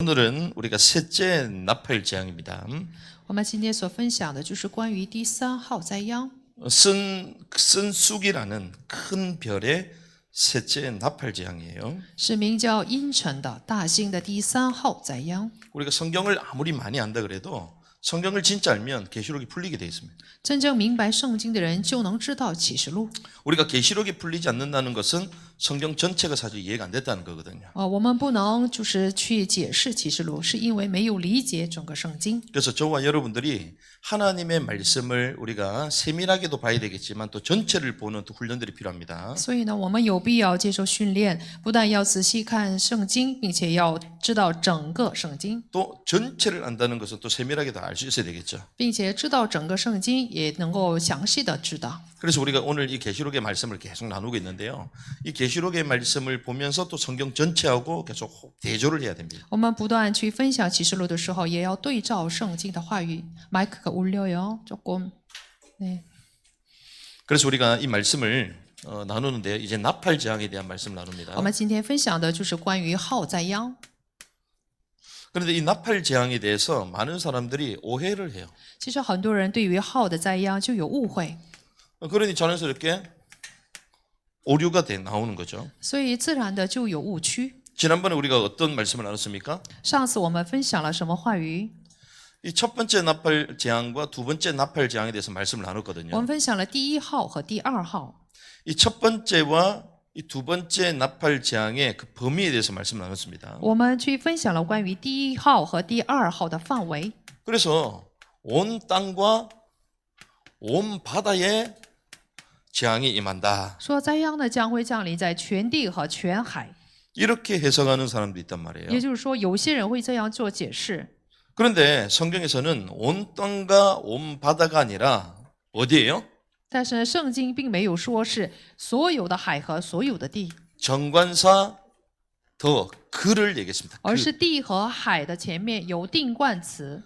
오늘은 우리가 셋째 나팔 재앙입니다. 我们今天所分享的就是关于第三号灾殃， 쓴쑥이라는 큰 별의 셋째 나팔 재앙이에요. 是名叫阴沉的大星的第三号灾殃。 우리가 성경을 아무리 많이 안다 그래도 성경을 진짜 알면 계시록이 풀리게 돼 있습니다. 真正明白圣经的人就能知道启示录。 우리가 계시록이 풀리지 않는다는 것은 성경 전체가 사실 이해가 안 됐다는 거거든요. 我们不能就是去解释启示录，是因为没有理解整个圣经。 그래서 저와 여러분들이 하나님의 말씀을 우리가 세밀하게도 봐야 되겠지만 또 전체를 보는 또 훈련들이 필요합니다. 所以呢，我们有必要接受训练，不但要仔细看圣经，并且要知道整个圣经， 또 전체를 안다는 것은 또 세밀하게 다 알 수 있어야 되겠죠. 并且知道整个圣经，也能够详细的知道。 그래서 우리가 오늘 이 계시록의 말씀을 계속 나누고 있는데요. 이 계시록의 말씀을 보면서 또 성경 전체하고 계속 대조를 해야 됩니다. 我们不断去分享启示录的时候，也要对照圣经的话语。 마이크가 울려요. 조금. 네. 그래서 우리가 이 말씀을 나누는데요. 이제 나팔 재앙에 대한 말씀을 나눕니다. 我们今天分享的就是关于浩灾殃。 그런데 이 나팔 재앙에 대해서 많은 사람들이 오해를 해요. 其实很多人对于浩的灾殃就有误会， 그러니 자연스럽게 오류가 나오는 거죠. 所以自然的就有误区。 지난번에 우리가 어떤 말씀을 나눴습니까? 上次我们分享了什么话语？ 이 첫 번째 나팔 재앙과 두 번째 나팔 재앙에 대해서 말씀을 我 나눴거든요. 们分享了第一号和第二号。 이 첫 번째와 이 두 번째 나팔 재앙의 그 범위에 대해서 말씀을 나눴습니다. 我们去分享了关于第一号和第二号的范围。 그래서 온 땅과 온 바다에 재앙이 임한다. 说灾殃呢将会降临在全地和全海， 이렇게 해석하는 사람도 있단 말이에요. 也就是说，有些人会这样做解释。 그런데 성경에서는 온 땅과 온 바다가 아니라 어디예요? 但是圣经并没有说是所有的海和所有的地， 정관사 더 그를 얘기했습니다. 而是地和海的前面有定冠词，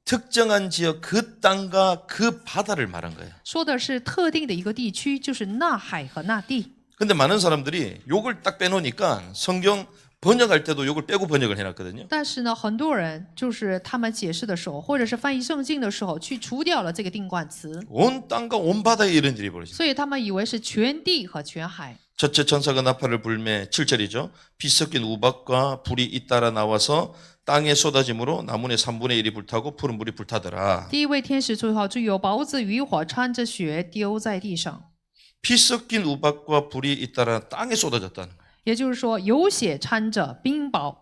특정한 지역 그 땅과 그 바다를 말한 거예요. 说的是特定的一个地区，就是那海和那地。 근데 많은 사람들이 요걸 딱 빼놓으니까 성경 번역할 때도 요걸 빼고 번역을 해놨거든요. 但是呢，很多人就是他们解释的时候，或者是翻译圣经的时候，去除掉了这个定冠词， 온 땅과 온 바다에 이런 일이 벌어집니다. 所以他们以为是全地和全海。 첫째 천사가 나팔을 불매 7절이죠. 피 섞인 우박과 불이 잇따라 나와서 땅에 쏟아짐으로 나무의 3분의 1이 불타고 푸른 불이 불타더라. 第一位天使最后就有雹子与火掺着血丢在地上， 피 섞인 우박과 불이 잇따라 땅에 쏟아졌다는 거예요. 也就是说有血掺着冰雹，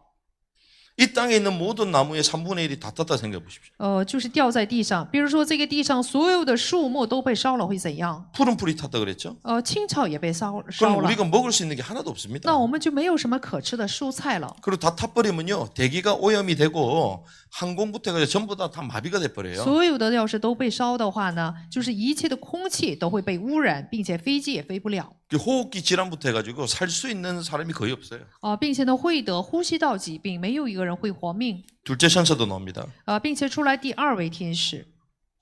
이 땅에 있는 모든 나무의 3분의 1이 다 탔다 생각해 보십시오. 就是掉在地上。比如说这个地上所有的树木都被烧了，会怎样？ 푸른 불이 탔다 그랬죠. 青草也被烧 그럼 了， 우리가 먹을 수 있는 게 하나도 없습니다. 那我们就没有什么可吃的蔬菜了。 그리고 다 타버리면요 대기가 오염이 되고 항공부터 해가지고 전부 다 마비가 돼버려요. 所有的要是都被烧的话呢，就是一切的空气都会被污染，并且飞机也飞不了。 호흡기 질환부터 해가지고 살 수 있는 사람이 거의 없어요. 并且呢会得呼吸道疾病，没有一个人会活命。 둘째 천사도 나옵니다. 并且出来第二位天使，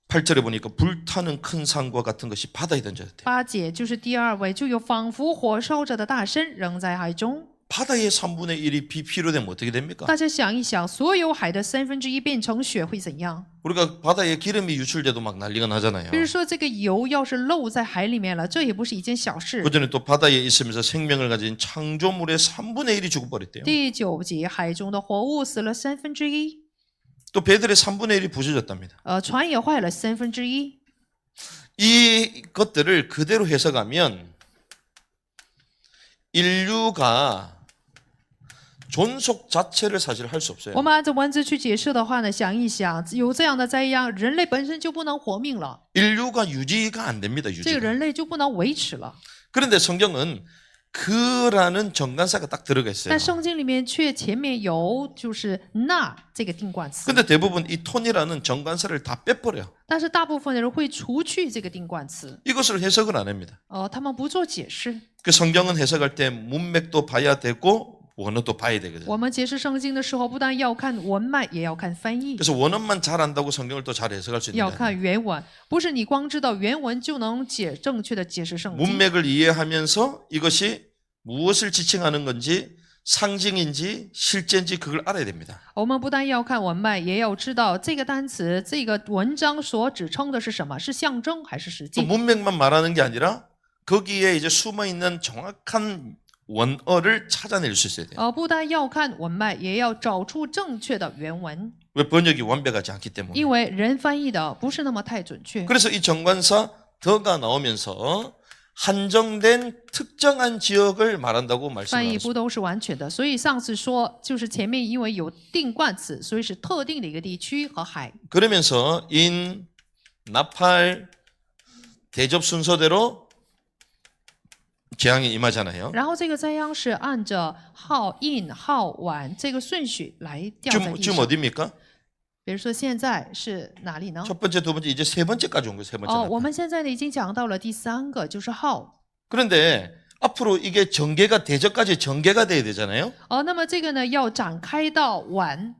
8절에 보니까 불타는 큰 산과 같은 것이 바다에 던져졌대요. 八节就是第二位，就有仿佛火烧着的大山扔在海中。 바다의 3분의 1이 피로 되면 어떻게 됩니까? 大家想一想，所有海的1/3变成血会怎样？ 우리가 바다에 기름이 유출돼도 막 난리가 나잖아요. 比如说这个油要是漏在海里面了，这也不是一件小事。 그전에 또 바다에 있으면서 생명을 가진 창조물의 3분의 1이 죽어버렸대요. 第九节，海中的活物死了1/3， 또 배들의 3분의 1이 부서졌답니다. 船也坏了1/3。 이 것들을 그대로 해석하면 인류가 존속 자체를 사실 할 수 없어요. 我们按照文字去解释的话呢，想一想，有这样的灾殃，人类本身就不能活命了， 인류가 유지가 안 됩니다. 这个 유지가. 人类就不能维持了。 그런데 성경은 그라는 정관사가 딱 들어가 있어요. 但圣经里面却前面有就是那这个定冠词， 근데 대부분 이 톤이라는 정관사를 다 빼버려. 但是大部分的人会除去这个定冠词， 이것을 해석을 안 합니다. 他们不做解释。 그 성경은 해석할 때 문맥도 봐야 되고 원어도 봐야 되거든요. 我们解释圣经的时候，不但要看文脉，也要看翻译， 그래서 원어만 잘 안다고 성경을 또 잘 해석할 수 있는 要 거예요. 看原文。不是你光知道原文就能正确的解释圣经。 문맥을 이해하면서 이것이 무엇을 지칭하는 건지 상징인지 실제인지 그걸 알아야 됩니다. 我们不但要看文脉，也要知道这个单词、这个文章所指称的是什么，是象征还是实 또 际？ 문맥만 말하는 게 아니라 거기에 이제 숨어 있는 정확한 원어를 찾아낼 수 있어야 돼요. 不但要看文脉，也要找出正确的原文， 왜 번역이 완벽하지 않기 때문에. 因为人翻译的不是那么太准确。 그래서 이 정관사 더가 나오면서 한정된 특정한 지역을 말한다고 翻译 말씀하셨습니다. 不都是完全的，所以上次说就是前面因为有定冠词，所以是特定的一个地区和海。 그러면서 인, 나팔, 대접 순서대로 재앙이 임하잖아요. 然后这个灾殃是按着号印、号晚这个顺序来掉在地 지금 上。 어디입니까? 比如说现在是哪里呢？ 첫 번째, 두 번째, 이제 세 번째까지 온 거예요. 세 번째. 我们现在呢已经讲到了第三个，就是号。 그런데 앞으로 이게 전개가 대접까지 전개가 돼야 되잖아요. 那么这个呢要展开到晚。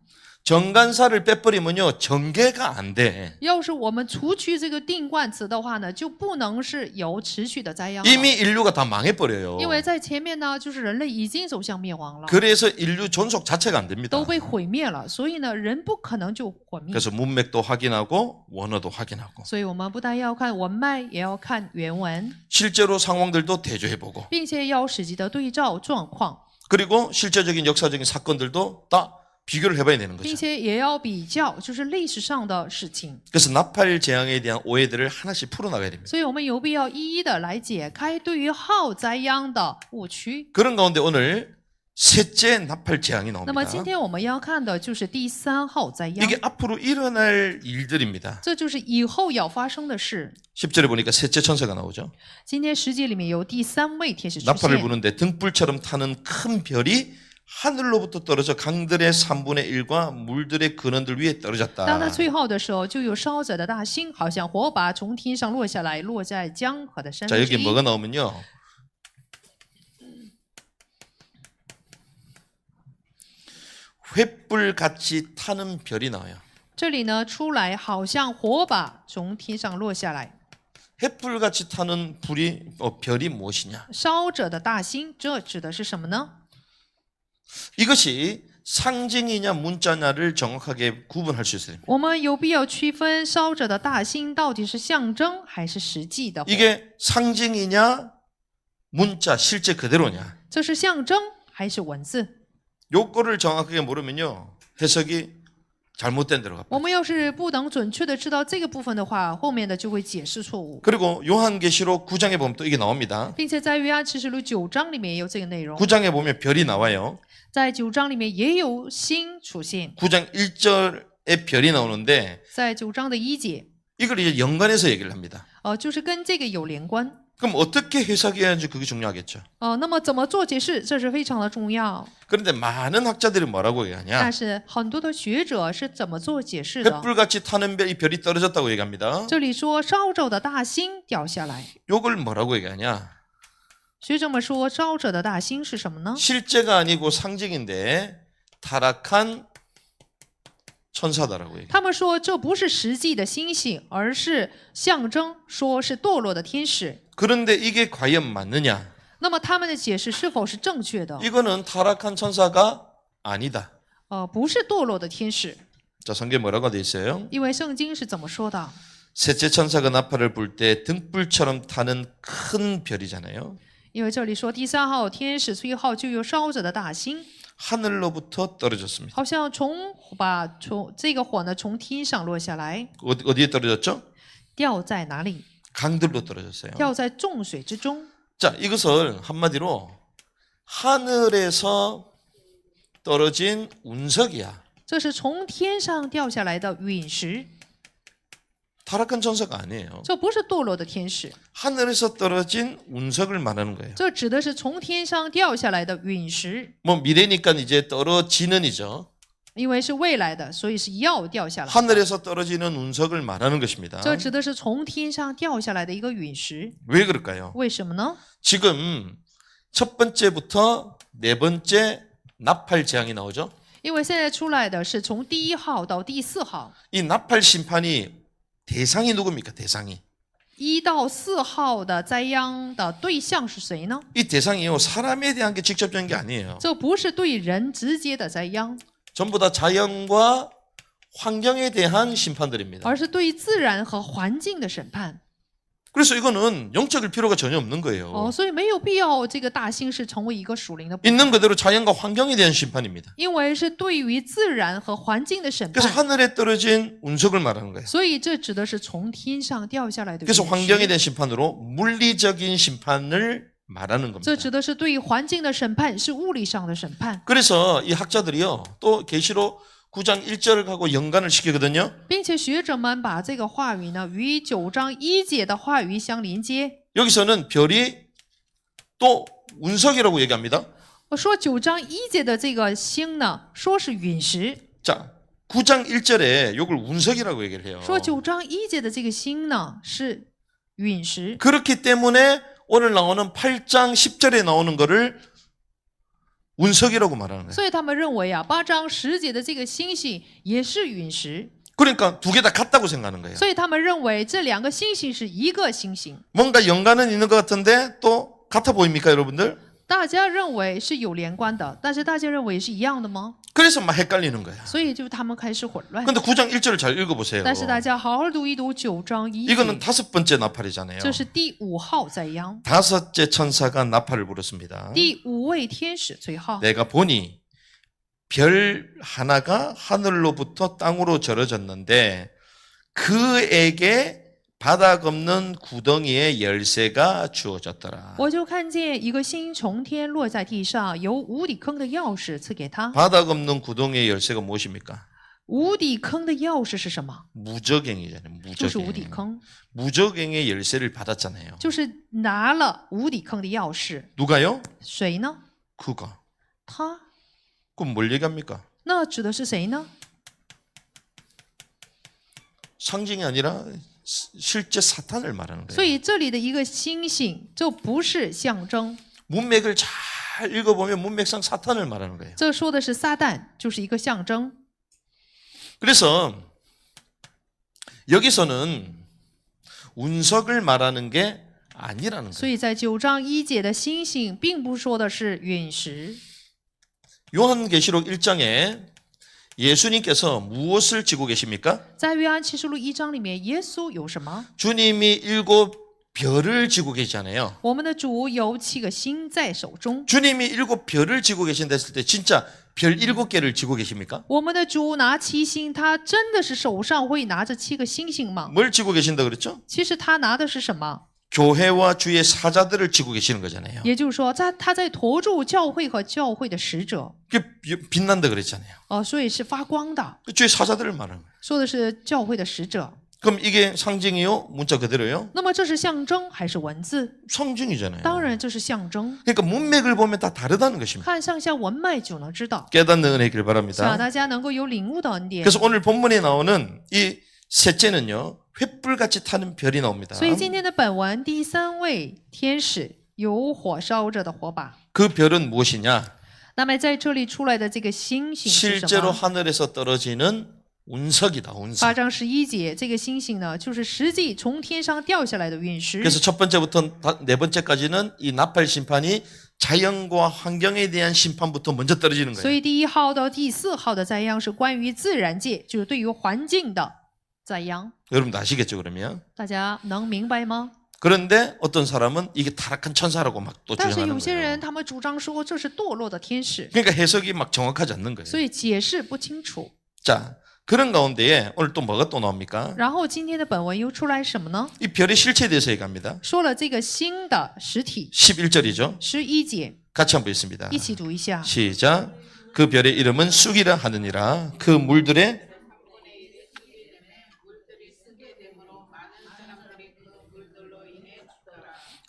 정관사를 빼버리면요 전개가 안 돼. 要是我们除去这个定冠词的话呢，就不能是有持续的灾殃了。 이미 인류가 다 망해버려요. 因为在前面呢，就是人类已经走向灭亡了， 그래서 인류 존속 자체가 안 됩니다. 都被毁灭了，所以呢，人不可能就毁灭。 그래서 문맥도 확인하고 원어도 확인하고 所以我们不但要看文脉，也要看原文， 실제로 상황들도 대조해보고 并且要实际的对照状况， 그리고 실제적인 역사적인 사건들도 다 비교를 해봐야 되는 并 거죠. 且也要比较，就是历史上的事情。 그래서 나팔 재앙에 대한 오해들을 하나씩 풀어나가야 됩니다. 所以我们有必要一一的来解开对于浩灾殃的误区。 그런 가운데 오늘 셋째 나팔 재앙이 那么今 나옵니다. 天我们要看的就是第三浩灾殃， 이게 앞으로 일어날 일들입니다. 这就是以后要发生的事。 10절에 보니까 셋째 천사가 나오죠. 今天十节里面有第三位天使出 나팔을 现， 부는데 등불처럼 타는 큰 별이 하늘로부터 떨어져 강들의 3분의 1과 물들의 근원들 위에 当他 떨어졌다. 吹号的时候，就有烧着的大星，好像火把从天上落下来，落在江河的三 자 分 여기 之一。 뭐가 나오면요. 횃불같이 타는 별이 나와요. 这里呢，出来好像火把从天上落下来， 횃불같이 타는 별이 무엇이냐? 烧着的大星，这指的是什么呢？ 이것이 상징이냐 문자냐를 정확하게 구분할 수 있어요. 我们有必要区分烧着的大星到底是象征还是实际的火？ 이게 상징이냐 문자 실제 그대로냐? 这是象征还是文字？ 요거를 정확하게 모르면요 해석이 잘못된 데로 갑니다. 我们要是不能准确的知道这个部分的话，后面的就会解释错误。 그리고 요한계시록 9장에 보면 또 이게 나옵니다. 并且在约翰启示录9章里面也有这个内容， 9장에 보면 별이 나와요. 在9章里面也有星出现， 9장 1절에 별이 나오는데 在9章的1节， 이걸 이제 연관해서 얘기를 합니다. 就是跟这个有连贯。 그럼 어떻게 해석해야 하는지 그게 중요하겠죠. 那么怎么做解释，这是非常的重要。 그런데 많은 학자들이 뭐라고 얘기하냐? 但是很多的学者是怎么做解释的？ 횃불같이 타는 이 별이 떨어졌다고 얘기합니다. 这里说烧着的大星掉下来， 요걸 뭐라고 얘기하냐? 学者们说烧着的大星是什么呢？ 실제가 아니고 상징인데 타락한 천사다라고 얘기해요. 他们说这不是实际的星星，而是象征，说是堕落的天使。 그런데 이게 과연 맞느냐? 那么他们的解释是否是正确的？ 이거는 타락한 천사가 아니다. 不是堕落的天使， 자, 성경에 뭐라고 돼 있어요? 因为圣经是怎么说的？ 셋째 천사가 나팔을 불 때 등불처럼 타는 큰 별이잖아요. 因为这里说第三号天使吹号，就有烧着的大星， 하늘로부터 떨어졌습니다. 好像从这个火呢从天上落下来， 어디에 떨어졌죠? 掉在哪里？ 강들로 떨어졌어요. 掉在众水之中。 자, 이것을 한마디로 하늘에서 떨어진 운석이야. 这是从天上掉下来的陨石， 타락한 천사가 아니에요. 这不是堕落的天使， 하늘에서 떨어진 운석을 말하는 거예요. 这指的是从天上掉下来的陨石。 뭐 미래니까 이제 떨어지는이죠. 因为是未来的，所以是要掉下来的。 하늘에서 떨어지는 운석을 말하는 것입니다. 这指的是从天上掉下来的一个陨石。 왜 그럴까요? 为什么呢？ 지금 첫 번째부터 네 번째 나팔 재앙이 나오죠. 因为现在出来的是从第1号到第4号， 이 나팔 심판이 대상이 누굽니까? 대상이. 1到4号的灾殃的对象是谁呢？ 이 대상이요 사람에 대한 게 직접적인 게 아니에요. 这不是对人直接的灾殃， 전부 다 자연과 환경에 대한 심판들입니다. 而是对自然和环境的审判。 그래서 이거는 영적일 필요가 전혀 없는 거예요. 所以没有必要这个大兴是成为一个属灵的部分， 있는 그대로 자연과 환경에 대한 심판입니다. 因为是对于自然和环境的审 그래서 判。 하늘에 떨어진 운석을 말하는 거예요. 所以这指的是从天上掉下来的 그래서 陨 환경에 石， 대한 심판으로 물리적인 심판을 말하는 겁니다. 这指的是对于环境的审判，是物理上的审判， 그래서 이 학자들이요 또 계시록 9장 1절하고 연관을 시키거든요. 并且学者们把这个话语呢与9章1节的话语相连接。 여기서는 별이 또 운석이라고 얘기합니다. 我说9章1节的这个星呢，说是陨石， 자, 9장 1절에 이걸 운석이라고 얘기를 해요. 说9章1节的这个星呢是陨石， 그렇기 때문에 오늘 나오는 8장 10절에 나오는 거를 운석이라고 말하는 거예요. 所以他们认为啊，8章10节的这个星星也是陨石， 그러니까 두 개 다 같다고 생각하는 거예요. 所以他们认为这2个星星是一个星星。 뭔가 연관은 있는 것 같은데 또 같아 보입니까, 여러분들? 大家认为是有连贯的，但是大家认为是一样的吗？ 그래서 막 헷갈리는 거야. 所以就他们开始混乱。 근데 9장 1절을 잘 읽어보세요. 但是大家好好读一读9章1 이거는 节， 5번째 나팔이잖아요. 这是第5号灾殃， 5째 천사가 나팔을 불었습니다. 第5位天使吹号。 내가 보니 별 하나가 하늘로부터 땅으로 절어졌는데 그에게 바닥 없는 구덩이의 열쇠가 주어졌더라. 我就看见一个星从天落在地上，由无底坑的钥匙赐给他。 바닥 없는 구덩이의 열쇠가 무엇입니까? 无底坑的钥匙是什么？ 무적행이잖아요. 就是无底 무적행. 坑， 무적행의 열쇠를 받았잖아요. 就是拿了无底坑的钥匙。 누가요? 谁呢？ 그가. 他。 그럼 뭘 얘기합니까? 那指的是谁呢？ 상징이 아니라 실제 사탄을 말하는 所 거예요. 以这里的一个星星，这不是象征， 문맥을 잘 읽어보면 문맥상 사탄을 말하는 거예요. 这说的是撒旦，就是一个象征。 그래서 여기서는 운석을 말하는 게 아니라는 所 거예요. 以在9章1节的星星，并不说的是陨石。 요한계시록 1장에 예수님께서 무엇을 지고 계십니까? 在约翰启示录1章里面，耶稣有什么？ 주님이 7 별을 지고 계시잖아요. 我们的主有7个星在手中。 주님이 7 별을 지고 계신다 했을 때 진짜 별 7개를 지고 계십니까? 我们的主拿7星，他真的是手上会拿着7个星星吗？ 뭘 지고 계신다 그랬죠? 其实他拿的是什么？ 교회와 주의 사자들을 지고 계시는 거잖아요. 也就是说，他在托住教会和教会的使者。 그게 빛난다 그랬잖아요. 所以是发光的， 주의 사자들을 말하는 거예요. 说的是教会的使者。 그럼 이게 상징이요? 문자 그대로요? 那么这是象征还是文字？ 상징이잖아요. 当然这是象征。 그러니까 문맥을 보면 다 다르다는 것입니다. 看上下文脉就能知道。 깨닫는 은혜길 希望 바랍니다. 大家能够有领悟的恩典。 그래서 오늘 본문에 나오는 이 셋째는요. 횃불같이 타는 별이 나옵니다. 所以今天的本文第3位天使有火烧着的火把。 그 별은 무엇이냐? 那么在这里出来的这个星星是什 실제로 么？ 하늘에서 떨어지는 운석이다. 8 운석. 章11节，这个星星呢，就是实际从天上掉下来的陨石。 그래서 첫 번째부터 네 번째까지는 이 나팔 심판이 자연과 환경에 대한 심판부터 먼저 떨어지는 所 거예요. 以第1号到第4号的灾殃是关于自然界，就是对于环境的灾殃。 여러분도 아시겠죠, 그러면? 大家能明白吗？ 그런데 어떤 사람은 이게 타락한 천사라고 막 또 但是 주장하는 有些 거예요. 人他们主张说这是堕落的天使， 그러니까 해석이 막 정확하지 않는 거예요. 所以解释不清楚。 자, 그런 가운데에 오늘 또 뭐가 또 나옵니까? 然后今天的本文又出来什么呢？ 이 별의 실체에 대해서 얘기합니다. 说了这个星的实体。 11절이죠. 11节， 같이 한번 읽습니다. 一起读一下。 시작. 그 별의 이름은 쑥이라 하느니라. 그 물들의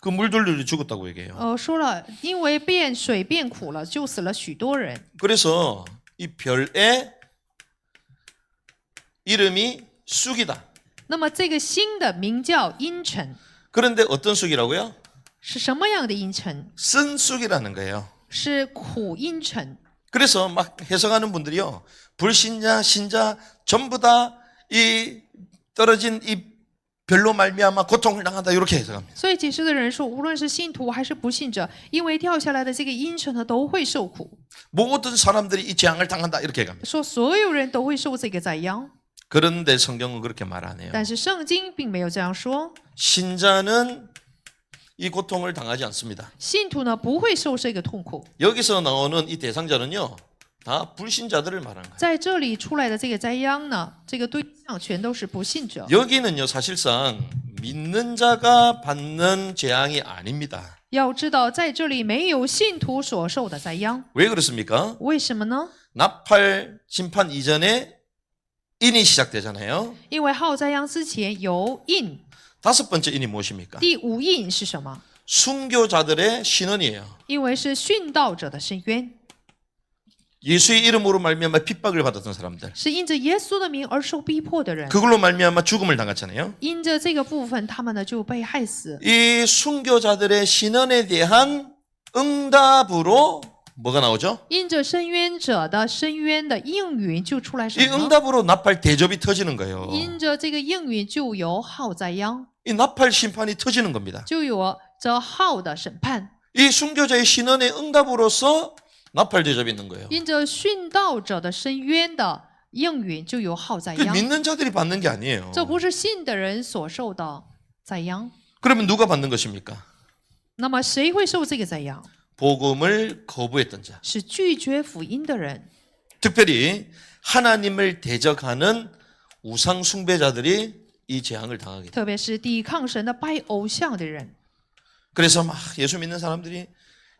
그 물들이 죽었다고 얘기해요. 说了，因为水变苦了，就死了许多人。 그래서 이 별의 이름이 쑥이다. 那么这个星的名叫阴沉， 그런데 어떤 쑥이라고요? 是什么样的阴沉？ 쓴 쑥이라는 거예요. 是苦阴沉。 그래서 막 해석하는 분들이요. 불신자, 신자 전부 다 이 떨어진 이 별로 말미암아 고통을 당한다 이렇게 해석합니다. 所以解释的人说，无论是信徒还是不信者，因为掉下来的这个阴尘呢，都会受苦。 모든 사람들이 이 재앙을 당한다 이렇게 해갑니다. 说所有人都会受这个灾殃， 그런데 성경은 그렇게 말 안 해요. 但是圣经并没有这样说。 신자는 이 고통을 당하지 않습니다. 信徒呢不会受这个痛苦。 여기서 나오는 이 대상자는요, 다 불신자들을 말하는 거예요. 在这里出来的这个灾殃呢，这个对象全都是不信者。 여기는요, 사실상 믿는 자가 받는 재앙이 아닙니다. 要知道，在这里没有信徒所受的灾殃， 왜 그렇습니까? 为什么呢？ 나팔 심판 이전에 인이 시작되잖아요. 因为浩灾殃之前有印， 다섯 번째 인이 무엇입니까? 第五印是什么？ 순교자들의 신원이에요. 因为是殉道者的深渊， 예수의 이름으로 말미암아 핍박을 받았던 사람들. 是因着耶稣的名而受逼迫的人。 그걸로 말미암아 죽음을 당했잖아요. 因着这个部分，他们呢就被害死。 이 순교자들의 신원에 대한 응답으로 뭐가 나오죠? 因着深渊者的深渊的应允，就出来什 이 么呢？ 응답으로 나팔 대접이 터지는 거예요. 因着这个应允，就有浩灾殃， 이 나팔 심판이 터지는 겁니다. 就有这浩的审判。 이 순교자의 신원의 응답으로서 나팔 대접이 있는 거예요. 因着殉道者的深渊的应允，就有浩灾 그 殃。 믿는 자들이 받는 게 아니에요. 这不是信的人所受的灾殃。 그러면 누가 받는 것입니까? 那么谁会受这个灾殃？ 복음을 거부했던 자. 是拒绝福音的人， 특별히 하나님을 대적하는 우상 숭배자들이 이 재앙을 당하게 돼요. 特别是抵抗神的拜偶像的人。 그래서 막 예수 믿는 사람들이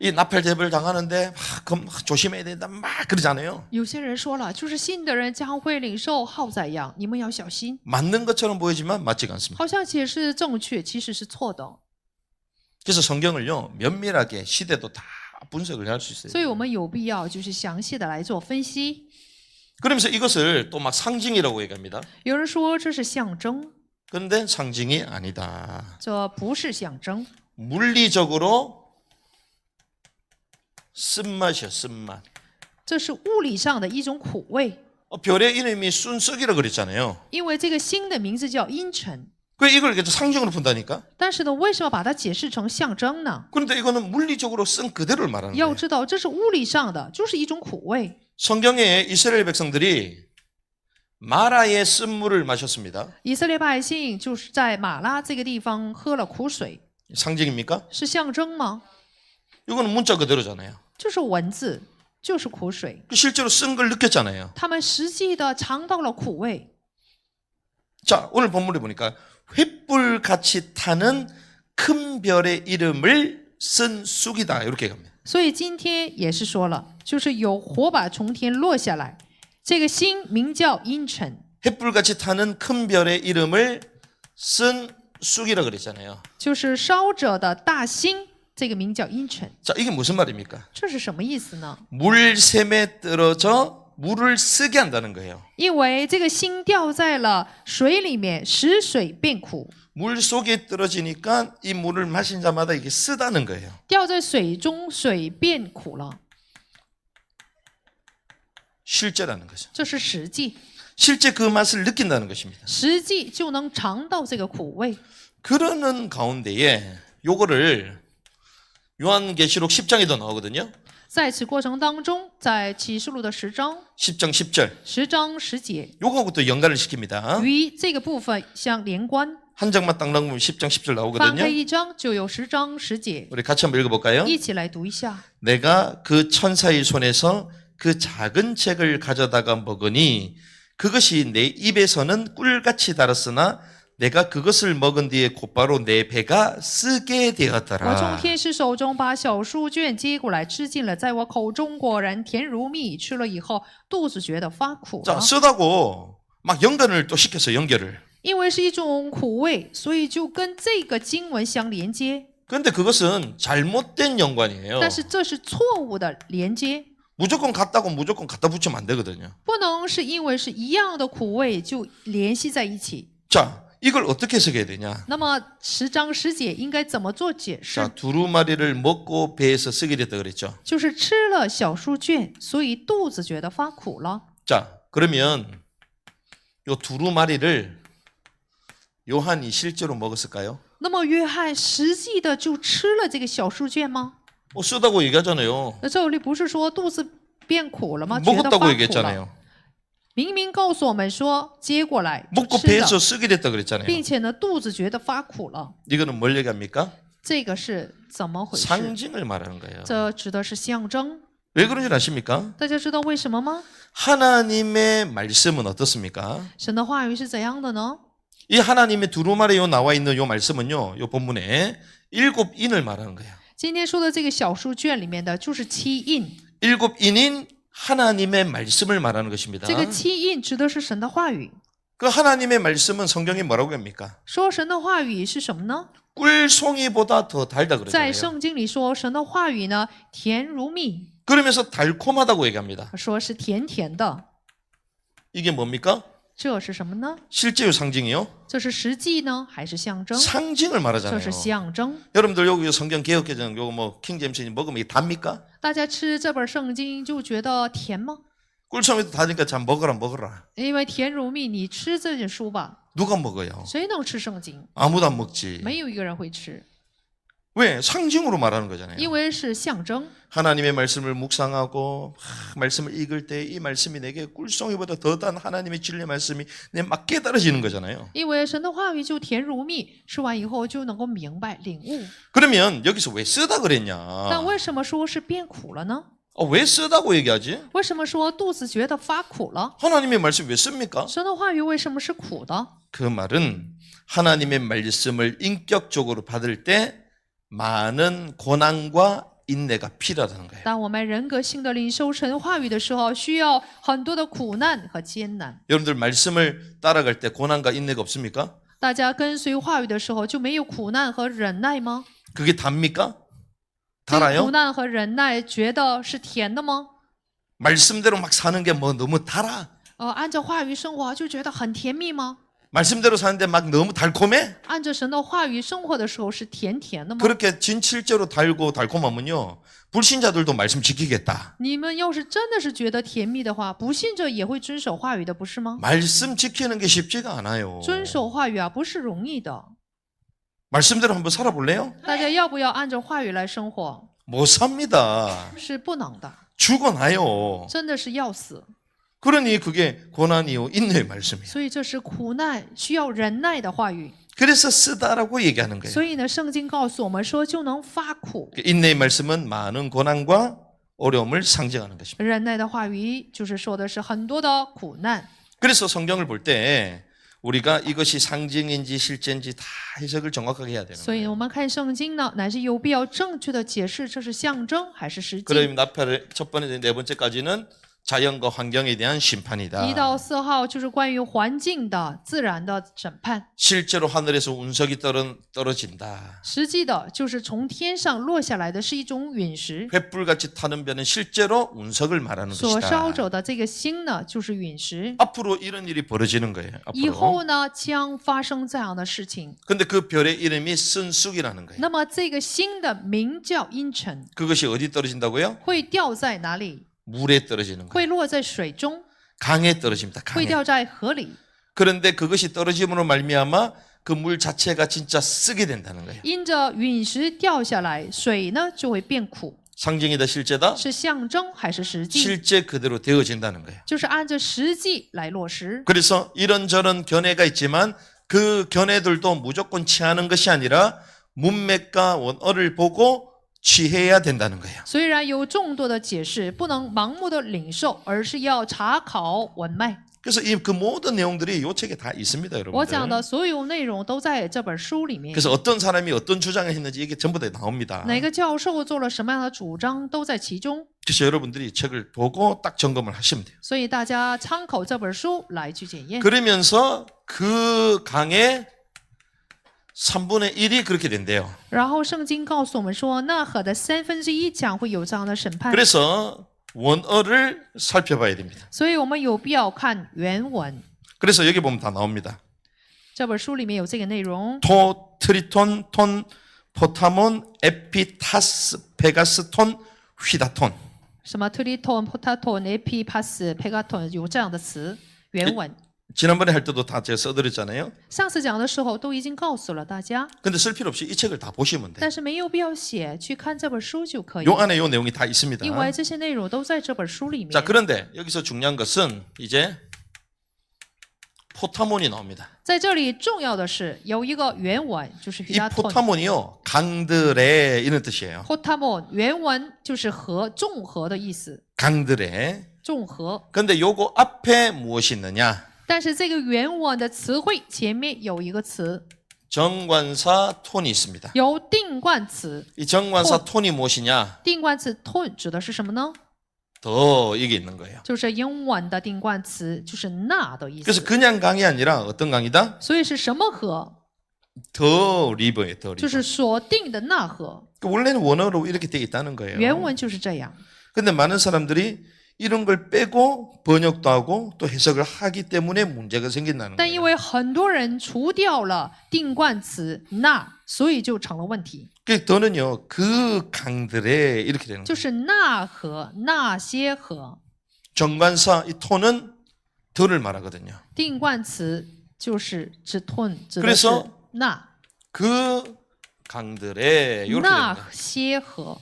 이 나팔 대접을 당하는데 막 조심해야 된다 막 그러잖아요. 有些人说了，就是信的人将会领受浩灾殃，你们要小心。 맞는 것처럼 보이지만 맞지가 않습니다. 好像解释正确，其实是错的。 그래서 성경을요 면밀하게 시대도 다 분석을 할 수 있어요. 所以我们有必要就是详细的来做分析。 그러면서 이것을 또 막 상징이라고 얘기합니다. 有人说这是象征， 그런데 상징이 아니다. 这不是象征， 물리적으로 쓴맛이요, 쓴맛. 这是物理上的一种苦味。 별의 이름이 순썩이라 그랬잖아요. 因为这个星的名字叫阴沉， 왜 이걸 이렇게 상징으로 푼다니까? 但是呢，为什么把它解释成象征呢？ 그런데 이거는 물리적으로 쓴 그대로를 말하는 要 거예요. 知道，这是物理上的，就是一种苦味。 성경에 이스라엘 백성들이 마라의 쓴물을 마셨습니다. 以色列百姓就是在马拉这个地方喝了苦水， 상징입니까? 是象征吗？ 이거는 문자 그대로잖아요. 就是文字，就是苦水。 실제로 쓴 걸 느꼈잖아요. 他们实际的尝到了苦味。 자, 오늘 본문에 보니까 횃불같이 타는 큰 별의 이름을 쓴 쑥이다 이렇게 갑니다. 所以今天也是说了，就是有火把从天落下来，这个星名叫阴沉， 횃불같이 타는 큰 별의 이름을 쓴 쑥이라 그랬잖아요. 就是烧着的大星，这个名叫阴沉。 자, 이게 무슨 말입니까? 这是什么意思呢？ 물샘에 떨어져 물을 쓰게 한다는 거예요. 因为这个星掉在了水里面，使水变苦， 물 속에 떨어지니까 이 물을 마신 자마다 이게 쓰다는 거예요. 掉在水中，水变苦了， 실제라는 거죠. 这是实际， 실제 그 맛을 느낀다는 것입니다. 实际就能尝到这个苦味。 그러는 가운데에 요거를 요한계시록 10장에도 나오거든요. 在此过程当中，在启示录的10章 10장 10절. 10章10节， 요거하고 또 연관을 시킵니다. 与这个部分相连贯。 한 장만 딱 나오면 10장 10절 翻 나오거든요. 开一章就有10章10节， 우리 같이 한번 읽어볼까요? 一起来读一下。 내가 그 천사의 손에서 그 작은 책을 가져다가 먹으니 그것이 내 입에서는 꿀같이 달았으나 내가 그것을 먹은 뒤에 곧바로 내 배가 쓰게 我从 되었더라. 天使手中把小书卷接过来，吃尽了，在我口中果然甜如蜜。吃了以后，肚子觉得发苦 자, 了， 쓰다고 막 연관을 또 시켰어요. 연결을. 因为是一种苦味，所以就跟这个经文相连接。 그런데 그것은 잘못된 연관이에요. 但是这是错误的连接， 무조건 같다고 무조건 갖다 붙이면 안 되거든요. 不能是因为是一样的苦味就联系在一起。 자, 이걸 어떻게 해석해야 되냐? 那么10章10节应该怎么做解释 자, ？ 두루마리를 먹고 배에서 쓰게 됐다 그랬죠. 就是吃了小书卷，所以肚子觉得发苦了。 자, 그러면 요 두루마리를 요한이 실제로 먹었을까요? 那么约翰实际的就吃了这个小书卷吗？ 쓰다고 얘기하잖아요. 那这里不是说肚子变苦了吗？觉得 먹었다고 发苦了， 얘기했잖아요. 明明告诉我们说接过来就 먹고 吃 배에서 了， 쓰게 됐다 그랬잖아요. 并且呢肚子觉得发苦了， 이거는 뭘 얘기합니까? 这个是怎么回事？ 상징을 말하는 거예요. 这指的是象征。 왜 그런지 아십니까? 大家知道为什么吗？ 하나님의 말씀은 어떻습니까? 神的话语是怎样的呢？ 이 하나님의 두루마리에 나와 있는 요 말씀은요, 요 본문에 7인을 말하는 거예요. 今天说的这个小书卷里面的就是七印， 7인인 하나님의 말씀을 말하는 것입니다. 这个七印指的是神的话语。 그 하나님의 말씀은 성경이 뭐라고 합니까? 说神的话语是什么呢？ 꿀송이보다 더 달다 在 그러잖아요. 圣经里说神的话语呢甜如蜜， 그러면서 달콤하다고 얘기합니다. 说是甜甜的。 이게 뭡니까? 这是什么呢？ 실제요 상징이요? 这是实际呢还是象征？ 상징을 这 말하잖아요. 是象征。 여러분들 여기 성경 개혁개정 요거 뭐 킹제임스 먹으면 이게 답니까? 大家吃这本圣经就觉得甜吗？ 꿀송이도 다니까 참 먹어라. 因为甜如蜜，你吃这本书吧， 누가 먹어요? 谁能吃圣经？ 아무도 안 먹지. 没有一个人会吃， 왜? 상징으로 말하는 거잖아요. 因为是象征。 하나님의 말씀을 묵상하고 말씀을 읽을 때 이 말씀이 내게 꿀송이보다 더 단 하나님의 진리의 말씀이 내 막 깨달아지는 거잖아요. 因为神的话语就甜如蜜，吃完以后就能够明白领悟。 그러면 여기서 왜 쓰다 但 그랬냐? 为什么说是变苦了呢？ 왜 쓰다고 얘기하지? 为什么说肚子觉得发苦了？ 하나님의 말씀 왜 씁니까? 神的话语为什么是苦的？ 그 말은 하나님의 말씀을 인격적으로 받을 때 많은 고난과 인내가 필요하다는 거예요. 当我们人格性的领受神话语的时候，需要很多的苦难和艰难。 여러분들 말씀을 따라갈 때 고난과 인내가 없습니까? 大家跟随话语的时候，就没有苦难和忍耐吗？ 그게 답니까? 这个苦 달아요? 难和忍耐觉得是甜的吗？ 말씀대로 막 사는 게 뭐 너무 달아? 按照话语生活就觉得很甜蜜吗？ 말씀대로 사는데 막 너무 달콤해? 按照神的话语生活的时候是甜甜的吗？ 그렇게 진실제로 달고 달콤하면요 불신자들도 말씀 지키겠다. 你们要是真的是觉得甜蜜的话，不信者也会遵守话语的，不是吗？ 말씀 지키는 게 쉽지가 않아요. 遵守话语啊，不是容易的。 말씀대로 한번 살아볼래요? 大家要不要按照话语来生活？ 못 삽니다. 是不能的， 죽어나요. 真的是要死。 그러니 그게 고난이요 인내의 말씀이에요. 所以这是苦难需要忍耐的话语。 그래서 쓰다라고 얘기하는 거예요. 所以呢，圣经告诉我们说，就能发苦。 인내의 말씀은 많은 고난과 어려움을 상징하는 것입니다. 忍耐的话语就是说的是很多的苦难。 그래서 성경을 볼 때 우리가 이것이 상징인지 실제인지 다 해석을 정확하게 해야 되는 所以 거예요. 我们看圣经呢，乃是有必要正确的解释这是象征还是实际。 그러면 나팔의 첫 번째, 네 번째까지는 자연과 환경에 대한 1 심판이다. 到4号就是关于环境的自然的审判， 실제로 하늘에서 운석이 떨어진다. 实际的就是从天上落下来的是一种陨石， 횃불같이 타는 별은 실제로 운석을 말하는 所烧 것이다. 着的这个星呢就是陨石。 앞으로 이런 일이 벌어지는 거예요. 以 앞으로. 后呢将发生这样的事情。 근데 그 별의 이름이 쓴쑥이라는 거예요. 那么这个星的名叫阴沉， 그것이 어디 떨어진다고요? 会掉在哪里？ 물에 떨어지는 거예요. 会落在水中， 강에 떨어집니다. 会 강에. 掉在河里。 그런데 그것이 떨어짐으로 말미암아 그 물 자체가 진짜 쓰게 된다는 거예요. 因着陨石掉下来，水呢就会变苦， 상징이다 실제다? 是象征还是实际？ 실제 그대로 되어진다는 거예요. 就是按照实际来落实。 그래서 이런저런 견해가 있지만 그 견해들도 무조건 취하는 것이 아니라 문맥과 원어를 보고 취해야 된다는 거예요. 虽然有众多的解释，不能盲目的领受，而是要查考文脉。 그래서 그 모든 내용들이 이 책에 다 있습니다, 我讲 여러분들. 的所有内容都在这本书里面。 그래서 어떤 사람이 어떤 주장을 했는지 이게 전부 다 나옵니다. 哪个教授做了什么样的主张，都在其中。 그래서 여러분들이 책을 보고 딱 점검을 하시면 돼요. 所以大家参考这本书来去检验。 그러면서 그 강의 3분의 1이 그렇게 된대요. 然后圣经告诉我们说，那河的1/3将会有这样的审判。 그래서 원어를 살펴봐야 됩니다. 所以我们有必要看原文。 그래서 여기 보면 다 나옵니다. 这本书里面有这个内容。 토, 트리톤, 톤, 포타몬, 에피타스, 페가스톤, 휘다톤. 什么特利톤、포타톤、에피파스、페가톤有这样的词。原文 지난번에 할 때도 다 제가 써드렸잖아요. 上次讲的时候都已经告诉了大家， 근데 쓸 필요 없이 이 책을 다 보시면 돼. 但是没有必要写，去看这本书就可以， 요 안에 요 내용이 다 있습니다. 因为这些内容都在这本书里面 자, 。 그런데 여기서 중요한 것은 이제 포타몬이 나옵니다. 在这里重要的是有一个原文，就是 이 히다톤。 포타몬이요, 강들의 이런 뜻이에요. 포타몬原文就是和综合的意思， 강들의. 综合。 근데 요거 앞에 무엇이 있느냐? 但是这个原文的词汇前面有一个词， 정관사 톤이 있습니다. 有定冠词。 이 정관사 톤이 무엇이냐? 定冠词 tone 指的是什么呢？ 더 이게 있는 거예요. 就是英文的定冠词，就是那的意 그래서 思。 그냥 강이 아니라 어떤 강이다? 所以是什么和？ 더 리버예요, 더 就 리버. 是锁定的那和。 원래는 원어로 이렇게 돼 있다는 거예요. 原文就是这样。 근데 많은 사람들이 이런 걸 빼고 번역도 하고 또 해석을 하기 때문에 문제가 생긴다는 但因 거예요. 为很多人除掉了定冠词那，所以就成了问题。 그 더는요, 그 강들에 이렇게 되는 就 거예요. 是那和那些和。 정관사 이 톤은 더를 말하거든요. 定冠词就是指 tone， 指的 그래 是 서 那 그 강들에 이렇게 되는 那 거예요. 些和。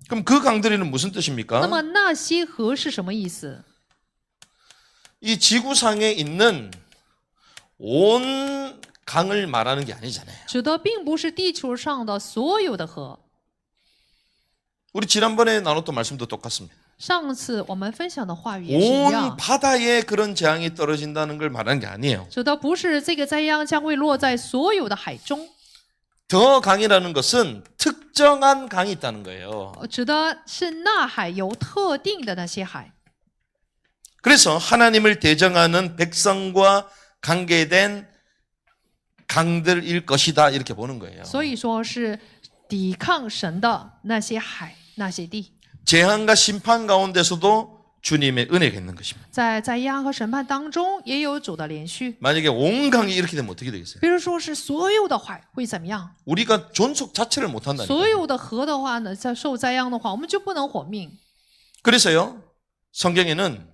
그럼 그 강들에는 무슨 那 뜻입니까? 么那些和是什么意思？ 이 지구상에 있는 온 강을 말하는 게 아니잖아요. 指的并不是地球上的所有的河。 우리 지난번에 나눴던 말씀도 똑같습니다. 上次我们分享的话语也是一 온 样， 바다에 그런 재앙이 떨어진다는 걸 말하는 게 아니에요. 指的不是这个灾殃将会落在所有的海中， 더 강이라는 것은 특정한 강이 있다는 거예요. 指的是那海有特定的那些海。 그래서 하나님을 대적하는 백성과 관계된 강들일 것이다 이렇게 보는 거예요. 所以说是抵抗神的那些海、那些地。 재앙과 심판 가운데서도 주님의 은혜가 있는 것입니다. 在灾殃和审判当中，也有主的连续。 만약에 온 강이 이렇게 되면 어떻게 되겠어요? 比如说是所有的海会怎么样？ 우리가 존속 자체를 못한다니까요. 所有的河的话呢，在受灾殃的话，我们就不能活命。 그래서요, 성경에는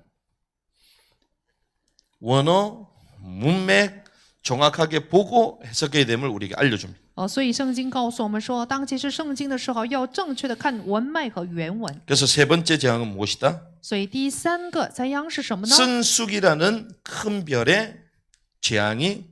원어, 문맥 정확하게 보고 해석해야 됨을 우리에게 알려줍니다. 所以圣经告诉我们说，当解释圣经的时候，要正确的看文脉和原文。 그래서 세 번째 재앙은 무엇이다? 所以第三个灾殃是什么呢？ 쓴쑥이라는 큰 별의 재앙이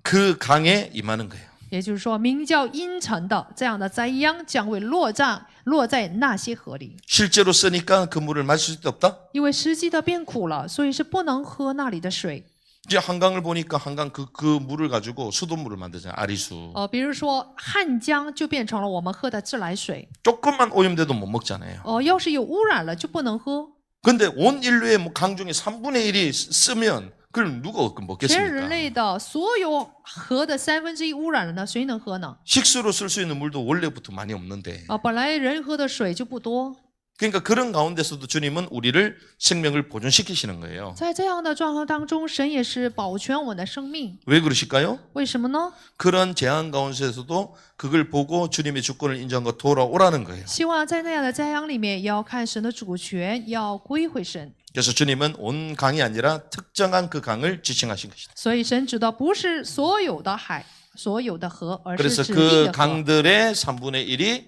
그 강에 임하는 거예요. 也就是说，名叫阴沉的这样的灾殃将会落在那些河里， 실제로 쓰니까 그 물을 마실 수도 없다? 因为实际的变苦了，所以是不能喝那里的水。 이제 한강을 보니까 한강 그 물을 가지고 수돗물을 만들잖아요. 아리수. 比如说汉江就变成了我们喝的自来水。 조금만 오염돼도 못 먹잖아요. 要是有污染了就不能喝。 근데 온 인류의 강 중에 3분의 1이 쓰면 그걸 누가 全人 먹겠습니까? 类的所有河的1/3污染了呢，谁能喝呢？ 식수로 쓸 수 있는 물도 원래부터 많이 없는데. 本来人喝的水就不多， 그러니까 그런 가운데서도 주님은 우리를 생명을 보존시키시는 거예요. 在这样的状况当中，神也是保全我们的生命。 왜 그러실까요? 为什么呢？ 그런 재앙 가운데서도 그걸 보고 주님의 주권을 인정하고 돌아오라는 거예요. 希望在那样的灾殃里面，也要看神的主权，要归回神。 그래서 주님은 온 강이 아니라 특정한 그 강을 지칭하신 것이다. 所以神指的不是所有的海、所有的河，而是 그래서 指定 그 的河。 강들의 3분의 1이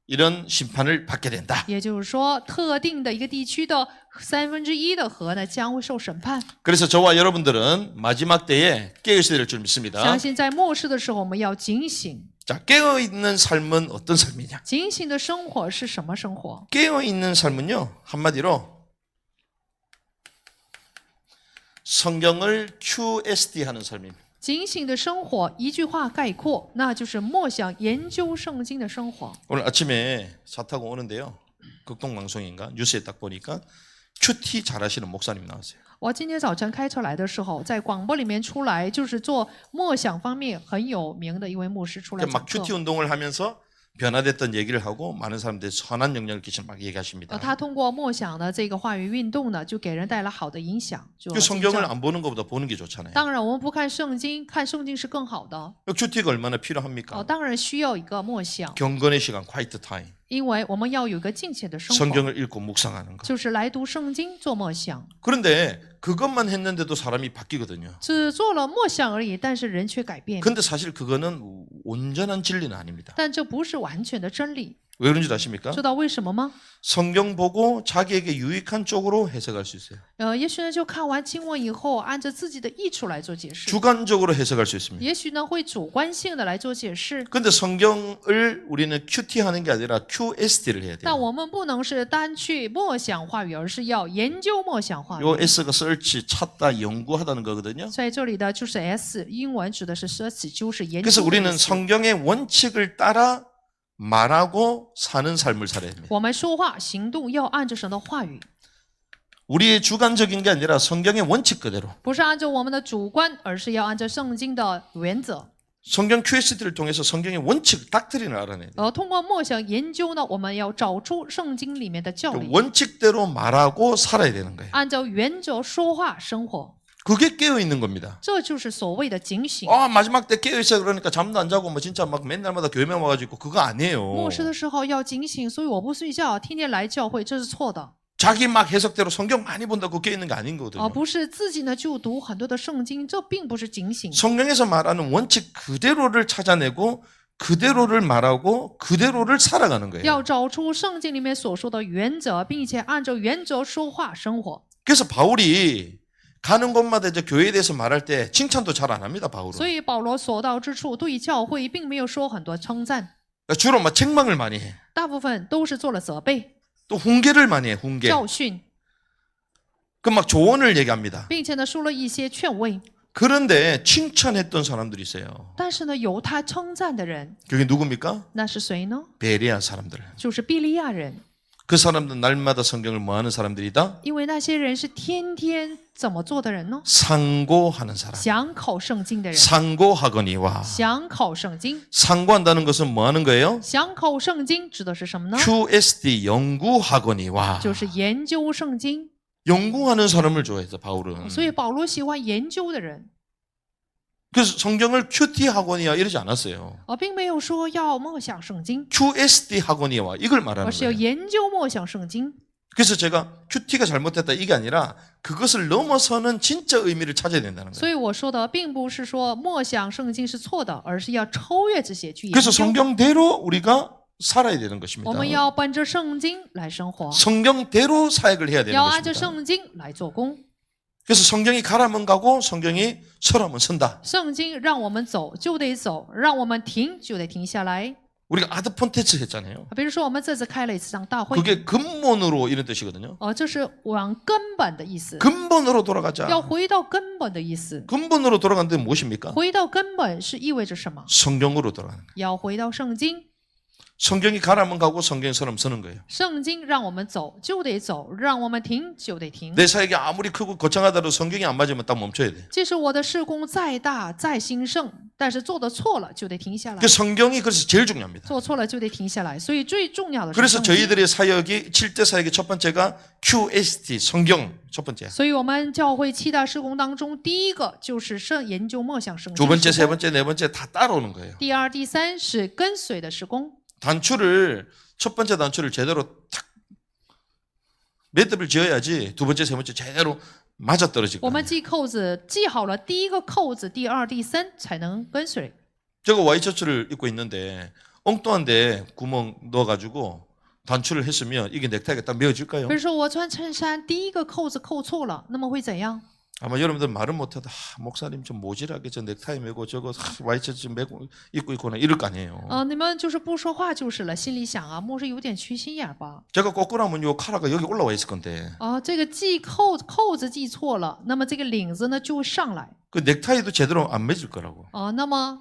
이런 심판을 받게 된다. 也就是说，特定的一个地区的1/3的河呢，将会受审判。 그래서 저와 여러분들은 마지막 때에 깨어있어야 될 줄 믿습니다. 相信在末世的时候，我们要警醒。 자, 깨어있는 삶은 어떤 삶이냐? 警醒的生活是什么生活？ 깨어있는 삶은요, 한마디로 성경을 QSD하는 삶입니다. 警醒的生活，一句话概括，那就是默想研究圣经的生活。 오늘 아침에 차 타고 오는데요. 극동방송인가 뉴스에 딱 보니까 큐티 잘하시는 목사님 나왔어요. 我今天早晨开车来的时候，在广播里面出来，就是做默想方面很有名的一位牧师出来 막 讲 큐티 课。 운동을 하면서 변화됐던 얘기를 하고 많은 사람들이 선한 영향을 끼치는 막 얘기하십니다. 他通过默想的这个话语运动呢，就给人带来好的影响。就 그 见 성경을 证 안 보는 것보다 보는 게 좋잖아요. 当然，我们不看圣经，看圣经是更好的。 큐티가 얼마나 필요합니까? 当然需要一个默想， 경건의 시간, quiet time. 因为我们要有一个敬虔的生活， 성경을 읽고 묵상하는 거. 就是来读圣经做默想。 그런데 그것만 했는데도 사람이 바뀌거든요. 只做了默想而已，但是人却改变。 근데 사실 그거는 온전한 진리는 아닙니다. 但这不是完全的真理， 왜 그런지 아십니까? 知道为什么吗？ 성경 보고 자기에게 유익한 쪽으로 해석할 수 있어요. 也许呢，就看完经文以后，按照自己的益处来做解释； 주관적으로 해석할 수 있습니다. 也许呢，会主观性的来做解释。 근데 성경을 우리는 QT하는 게 아니라 QST를 해야 但 돼요. 我们不能是单去默想话语，而是要研究默想话语。 요 S가 search, 찾다, 연구하다는 거거든요. 在这里的就是 S， 英文指的是 search， 就是研究 그래서 的意 우리는 思。 성경의 원칙을 따라 말하고 사는 삶을 살아야 됩니다. 我们说话行动要按着神的话语， 우리의 주관적인 게 아니라 성경의 원칙 그대로. 不是按照我们的主观，而是要按照圣经的原则。 성경 QST를 통해서 성경의 원칙, 닥트린을 알아내야 돼요. 通过默想研究呢，我们要找出圣经里面的教 그 理， 원칙대로 말하고 살아야 되는 거예요. 按照原则说话生活， 그게 깨어 있는 겁니다. 这就是所谓的警醒。 아, 마지막 때 깨어 있어 그러니까 잠도 안 자고 뭐 진짜 막 맨날마다 교회만 와가지고 그거 아니에요. 末世的时候要警醒，所以我不睡觉，天天来教会，这是错的。 자기 막 해석대로 성경 많이 본다고 깨어 있는 게 아닌 거거든요. 不是自己呢就读很多的圣经，这并不是警醒。 성경에서 말하는 원칙 그대로를 찾아내고 그대로를 말하고 그대로를 살아가는 거예요. 要找出圣经里面所说的原则，并且按照原则说话生活。 그래서 바울이 가는 곳마다 이제 교회에 대해서 말할 때 칭찬도 잘 안 합니다. 바울은. 所以保罗所到之处，对教会并没有说很多称赞， 그러니까 주로 막 책망을 많이 해. 大部分都是做了责备、 또 훈계를 많이 해. 훈계. 教训， 그 막 조언을 얘기합니다. 并且呢说了一些劝慰。 그런데 칭찬했던 사람들이 있어요. 但是呢，有他称赞的人， 그게 누굽니까? 那是谁呢？ 베레아 사람들. 就是比利亚人。 그 사람들은 날마다 성경을 뭐 하는 사람들이다? 因为那些人是天天怎么做的人呢？ 상고하는 사람. 想考圣经的人， 상고하거니와. 想考圣经。 상고한다는 것은 뭐 하는 거예요? 想考圣经指的是什么呢？ QSD 연구하거니와. 就是研究圣经。 연구하는 사람을 좋아해서 바울은. 所以保罗喜欢研究的人， 그래서 성경을 QT 학원이야 이러지 않았어요. 并没有说要默想圣经， QSD 학원이야 이걸 말하는 而是要 거예요. 研究默想圣经。 그래서 제가 QT가 잘못됐다 이게 아니라 그것을 넘어서는 진짜 의미를 찾아야 된다는 거예요. 所以我说的并不是说默想圣经是错的，而是要超越这些去研 그래서 究。 성경대로 우리가 살아야 되는 것입니다. 我们要奔着圣经来生活， 성경대로 사역을 해야 되는 要按照 것입니다. 圣经来做工。 그래서 성경이 가라면 가고 성경이 서라면 선다. 圣经让我们走就得走，让我们停就得停下来。 우리가 아드폰테츠 했잖아요. 比如说，我们这次开了一次场大会， 그게 근본으로 이런 뜻이거든요. 这是往根本的意思， 근본으로 돌아가자. 要回到根本的意思。 근본으로 돌아가는 데 무엇입니까? 回到根本是意味着什么？ 성경으로 돌아가는 거예요. 要回到圣经。 성경이 가라면 가고 성경이 서라면 서는 거예요. 圣经让我们走就得走，让我们停就得停。 내 사역이 아무리 크고 거창하더라도 성경이 안 맞으면 딱 멈춰야 돼. 即使我的事工再大再兴盛，但是做的错了就得停下来 그 ， 성경이 그래서 제일 중요합니다. 做错了就得停下来。所以最重要的是 그래서 圣经。 저희들의 사역이 7대 사역의 첫 번째가 QST 성경 첫 번째. 所以我们教会七大事工当中，第一个就是研究默想圣 두 经 번째, 事 세 工， 번째, 네 번째 다 따라오는 거예요. 第二、第三是跟随的事工。 단추를 첫 번째 단추를 제대로 탁 매듭을 지어야지 두 번째, 세 번째 제대로 맞아 떨어질 我 거예요. 们系扣子系好了第一个扣子，第二、第三才能跟随。 제가 와이셔츠를 입고 있는데 엉뚱한데 구멍 넣어가지고 단추를 했으면 이게 넥타이가 딱 메어질까요? 比如说我穿衬衫，第一个扣子扣错了，那么会怎样？ 아마 여러분들 말은 못해도 목사님 좀 모질하게 저 넥타이 메고 저거 와이셔츠 메고 입고 있거나 이럴 거 아니에요. 你们就是不说话就是了，心里想啊，牧师有点缺心眼吧？ 제가 거꾸로 하면 요 카라가 여기 올라와 있을 건데 这个系扣子系错了，那么这个领子呢就会上来。 그 넥타이도 제대로 안 맺을 거라고. 那么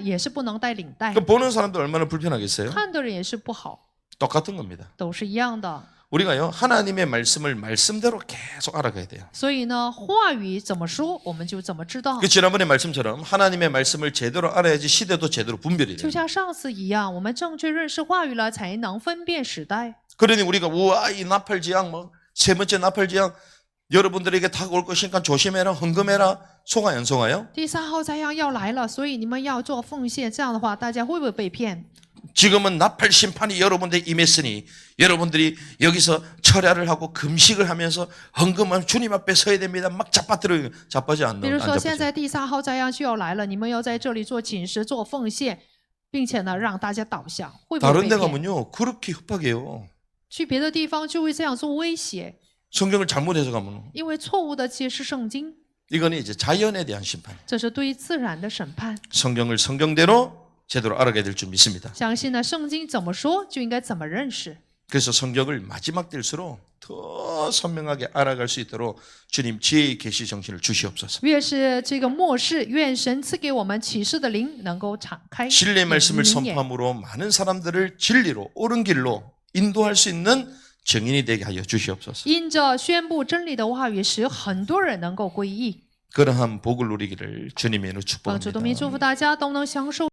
也是不能带领带， 그 보는 사람도 얼마나 불편하겠어요? 看的人也是不好， 똑같은 겁니다. 都是一样的。 우리가요 하나님의 말씀을 말씀대로 계속 알아가야 돼요. 所以呢，话语怎么说，我们就怎么知道。 그 지난번에 말씀처럼 하나님의 말씀을 제대로 알아야지 시대도 제대로 분별이 就 돼요. 像上次一样，我们正确认识话语了，才能分辨时代。 그러니 우리가 우와 이 나팔지향 뭐 세 번째 나팔지향 여러분들에게 다가올 것이니까 조심해라 헌금해라 속아요 안 속아요? 第三号灾殃要来了，所以你们要做奉献。这样的话，大家会不会被骗？ 지금은 나팔 심판이 여러분들에 임했으니 여러분들이 여기서 철야를 하고 금식을 하면서 헌금하면 주님 앞에 서야 됩니다. 막 자빠들어요. 자빠지 比 않는 如 안 说，现 자빠져. 在第三号灾殃就要来了，你们要在这里做紧实、做奉献，并且呢，让大家倒下，会不会 다른 被 데 骗？ 가면요 그렇게 협박해요. 去别的地方就会这样做威胁， 성경을 잘못 해석하면 因为错误的揭示圣经， 이거는 이제 자연에 대한 심판. 这是对于自然的审判。 성경을 성경대로 제대로 알아가야 될 줄 믿습니다. 相信呢，圣经怎么说就应该怎么认识。 그래서 성경을 마지막 될수록 더 선명하게 알아갈 수 있도록 주님 지혜의 계시 정신을 주시옵소서. 越是这个末世，愿神赐给我们启示的灵能够敞开 진리의 말씀을 灵眼， 선포함으로 많은 사람들을 진리로 옳은 길로 인도할 수 있는 증인이 되게 하여 주시옵소서. 因着宣布真理的话语，使很多人能够归义。 그러한 복을 누리기를 주님의 이름으로 主的名 축복합니다. 祝福大家都能享受。